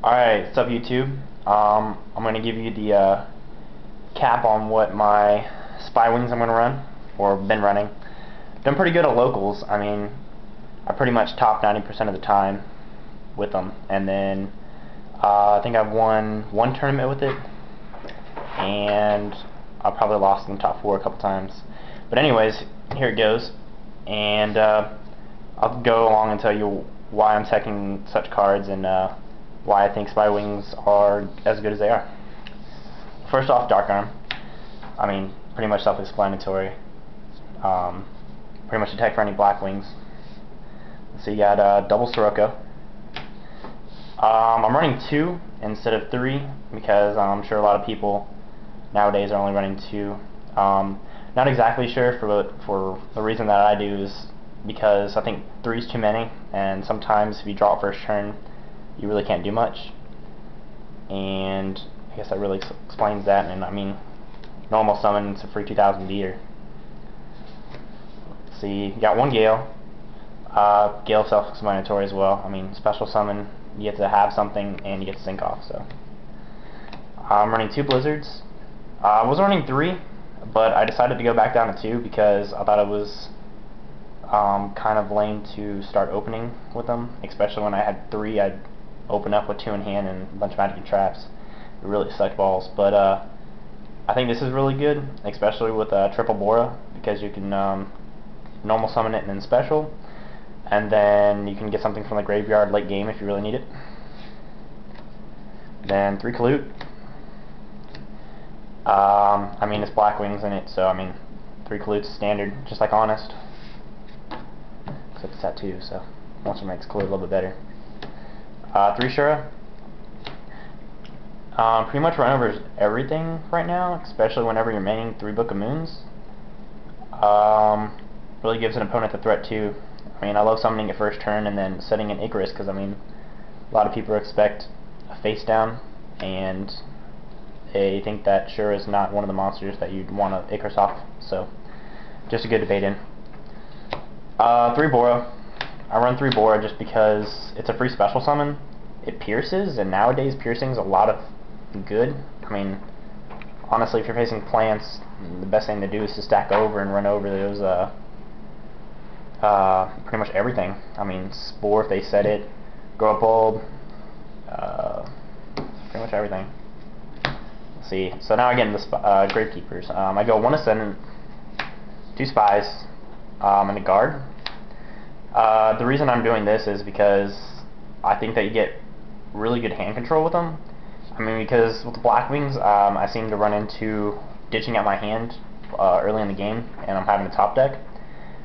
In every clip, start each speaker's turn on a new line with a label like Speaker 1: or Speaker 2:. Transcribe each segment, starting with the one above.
Speaker 1: Alright, what's up YouTube? I'm going to give you the cap on what my Spywings I'm going to run, or been running. Done pretty good at locals. I mean, I pretty much top 90% of the time with them. And then I think I've won one tournament with it, and I probably lost in the top 4 a couple times. But anyways, here it goes. And I'll go along and tell you why I'm taking such cards and why I think Spywings are as good as they are. First off, Dark Arm. I mean, pretty much self-explanatory. Pretty much attack for any Blackwings. So you got double Sirocco. I'm running 2 instead of 3 because I'm sure a lot of people nowadays are only running 2. Not exactly sure for the reason that I do is because I think 3 is too many, and sometimes if you draw it first turn, you really can't do much. And I guess that really explains that. And I mean, normal summon, it's a free 2000 beater. So you got one Gale. Gale self-explanatory as well. I mean, special summon, you get to have something and you get to sync off. So I'm running 2 Blizzards. I was running 3, but I decided to go back down to 2 because I thought it was kind of lame to start opening with them, especially when I had 3. I'd open up with 2 in hand and a bunch of magic and traps. It really sucked balls, but I think this is really good, especially with triple Bora, because you can normal summon it and then special, and then you can get something from the graveyard late game if you really need it. Then 3 Kalute. I mean, it's Blackwings in it, so I mean, 3 Kalutes standard, just like Honest, except it's tattoo, so also makes Kalute a little bit better. 3 Shura. Pretty much run over everything right now, especially whenever you're maining 3 Book of Moons. Really gives an opponent the threat too. I mean, I love summoning it first turn and then setting an Icarus, because I mean, a lot of people expect a face down, and they think that Shura is not one of the monsters that you'd want to Icarus off. So, just a good debate in. 3 Bora. I run 3 Bora just because it's a free special summon. It pierces, and nowadays piercing's a lot of good. I mean, honestly, if you're facing plants, the best thing to do is to stack over and run over those, pretty much everything. I mean, Spore if they set it, Grow Up Bulb, pretty much everything. Let's see, so now again, the Gravekeepers. I go 1 Ascendant, 2 Spies, and a Guard. The reason I'm doing this is because I think that you get really good hand control with them. I mean, because with the Blackwings, I seem to run into ditching out my hand early in the game, and I'm having a top deck.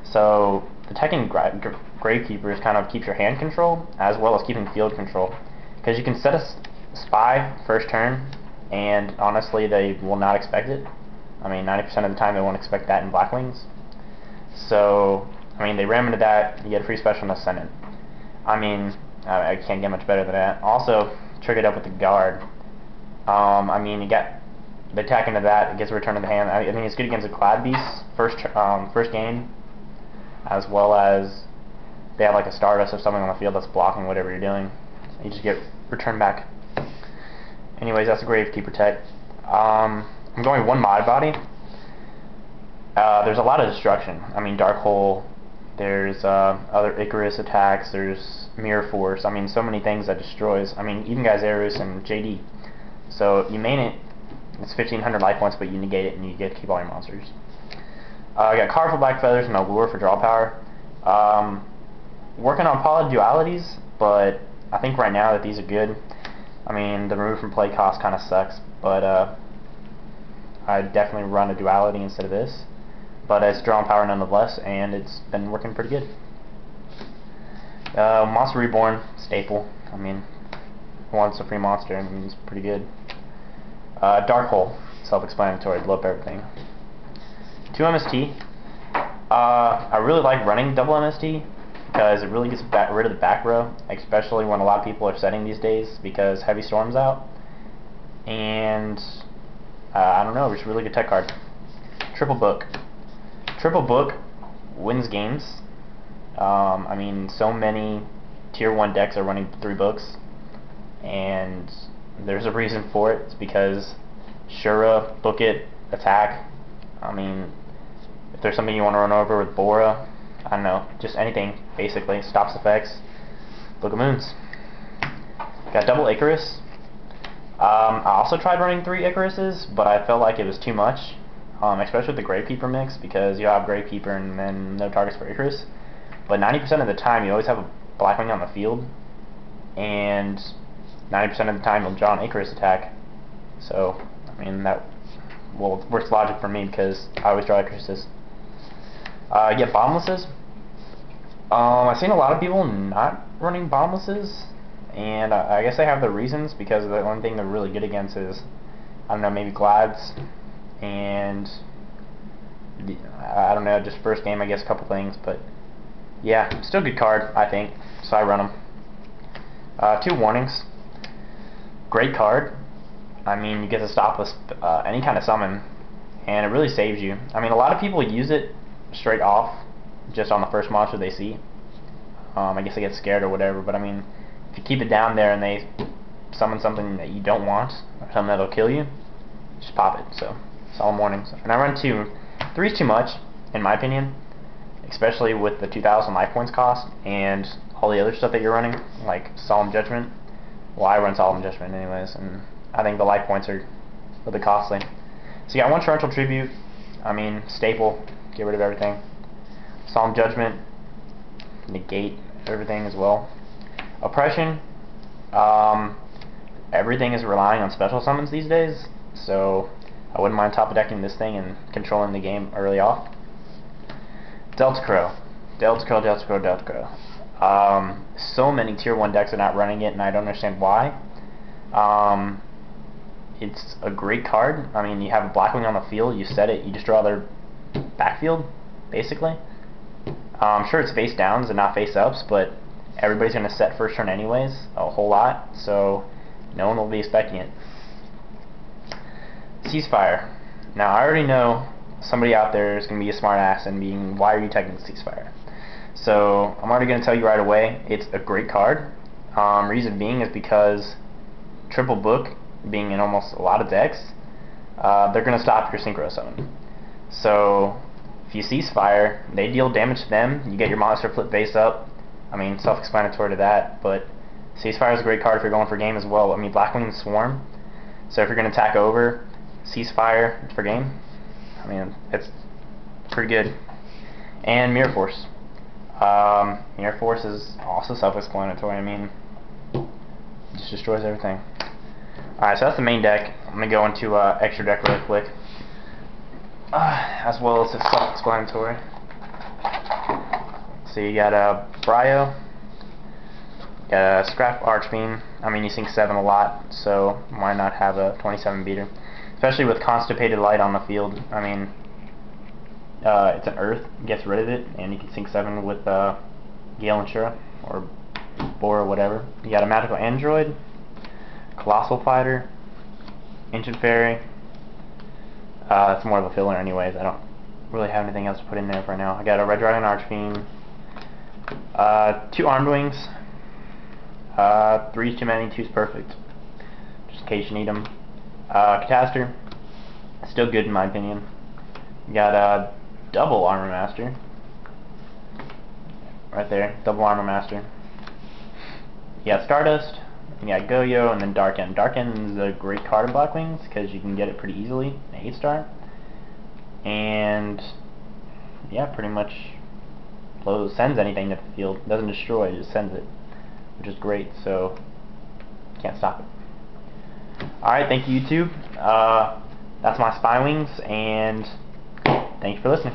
Speaker 1: So attacking Gravekeepers kind of keeps your hand control as well as keeping field control, because you can set a Spy first turn, and honestly, they will not expect it. I mean, 90% of the time they won't expect that in Blackwings. So I mean, they ram into that, you get a free special and Ascendant. I mean, I can't get much better than that. Also, triggered up with the Guard. I mean, you get the attack into that, it gets a return to the hand. I mean, it's good against the Clad Beasts first game, as well as they have like a Stardust or something on the field that's blocking whatever you're doing. You just get returned back. Anyways, that's a Gravekeeper tech. I'm going 1 Mod Body. There's a lot of destruction. I mean, Dark Hole. There's other Icarus attacks, there's Mirror Force, I mean, so many things that destroys. I mean, even Geyserus and JD. So you main it, it's 1500 life points, but you negate it and you get to keep all your monsters. I got Card for Black Feathers and Allure for draw power. Working on Poly Dualities, but I think right now that these are good. I mean, the remove from play cost kind of sucks, but I'd definitely run a Duality instead of this. But it's drawing power nonetheless, and it's been working pretty good. Monster Reborn, staple. I mean, once a free monster, I mean, it's pretty good. Dark Hole, self-explanatory, blow up everything. 2 MST. I really like running double MST because it really gets rid of the back row, especially when a lot of people are setting these days because Heavy Storm's out. And I don't know, it's a really good tech card. Triple Book. Triple Book wins games. I mean, so many tier 1 decks are running 3 books, and there's a reason for it. It's because Shura, book it, attack. I mean, if there's something you want to run over with Bora, I don't know, just anything basically. Stops effects, Book of Moons. Got double Icarus. I also tried running 3 Icaruses, but I felt like it was too much, especially with the Gravekeeper mix, because you have Gravekeeper and then no targets for Icarus. But 90% of the time you always have a Blackwing on the field, and 90% of the time you'll draw an Icarus attack. So, I mean, that works logic for me because I always draw Icaruses. Get Bottomlesses. I've seen a lot of people not running Bottomlesses, and I guess they have their reasons, because the only thing they're really good against is, I don't know, maybe Glads, and I don't know, just first game I guess a couple things, but yeah, still a good card, I think, so I run them. 2 Warnings. Great card. I mean, you get to stop with any kind of summon, and it really saves you. I mean, a lot of people use it straight off, just on the first monster they see. I guess they get scared or whatever, but I mean, if you keep it down there and they summon something that you don't want, or something that'll kill you, just pop it. So, Solemn Warnings. And I run 2. 3's too much, in my opinion, especially with the 2,000 life points cost, and all the other stuff that you're running, like Solemn Judgment. Well, I run Solemn Judgment anyways, and I think the life points are a little bit costly. So you got 1 Torrential Tribute, I mean, staple, get rid of everything. Solemn Judgment, negate everything as well. Oppression, everything is relying on special summons these days, so I wouldn't mind top decking this thing and controlling the game early off. Delta Crow. Delta Crow, Delta Crow, Delta Crow. So many tier 1 decks are not running it, and I don't understand why. It's a great card. I mean, you have a Blackwing on the field, you set it, you just draw their backfield, basically. I'm sure it's face downs and not face ups, but everybody's going to set first turn anyways, a whole lot, so no one will be expecting it. Ceasefire. Now, I already know somebody out there is going to be a smart ass and being, why are you taking Ceasefire? So, I'm already going to tell you right away, it's a great card. Reason being is because triple book, being in almost a lot of decks, they're going to stop your Synchro Summon. So, if you Ceasefire, they deal damage to them, you get your monster flip face up. I mean, self-explanatory to that, but Ceasefire is a great card if you're going for game as well. I mean, Blackwing Swarm, so if you're going to attack over, Ceasefire for game, I mean, it's pretty good. And Mirror Force. Mirror Force is also self-explanatory. I mean, it just destroys everything. Alright, so that's the main deck. I'm going to go into extra deck really quick. As well as it's self-explanatory. So you got a Bryo, got a Scrap Archbeam. I mean, you sink 7 a lot, so why not have a 27 beater? Especially with Constipated Light on the field. I mean, it's an Earth, gets rid of it, and you can sink 7 with Gale and Shura, or Bora, or whatever. You got a Magical Android, Colossal Fighter, Ancient Fairy. It's more of a filler anyways. I don't really have anything else to put in there for now. I got a Red Dragon Archfiend, 2 Armed Wings, 3's too many, 2's perfect, just in case you need them. Catastor, still good in my opinion. You got a double Armor Master, right there, double Armor Master. You got Stardust, you got Goyo, and then Dark End. Dark End is a great card in Blackwings because you can get it pretty easily, an 8-star. And yeah, pretty much sends anything to the field. Doesn't destroy, it just sends it, which is great, so can't stop it. Alright, thank you YouTube. That's my Spywings, and thank you for listening.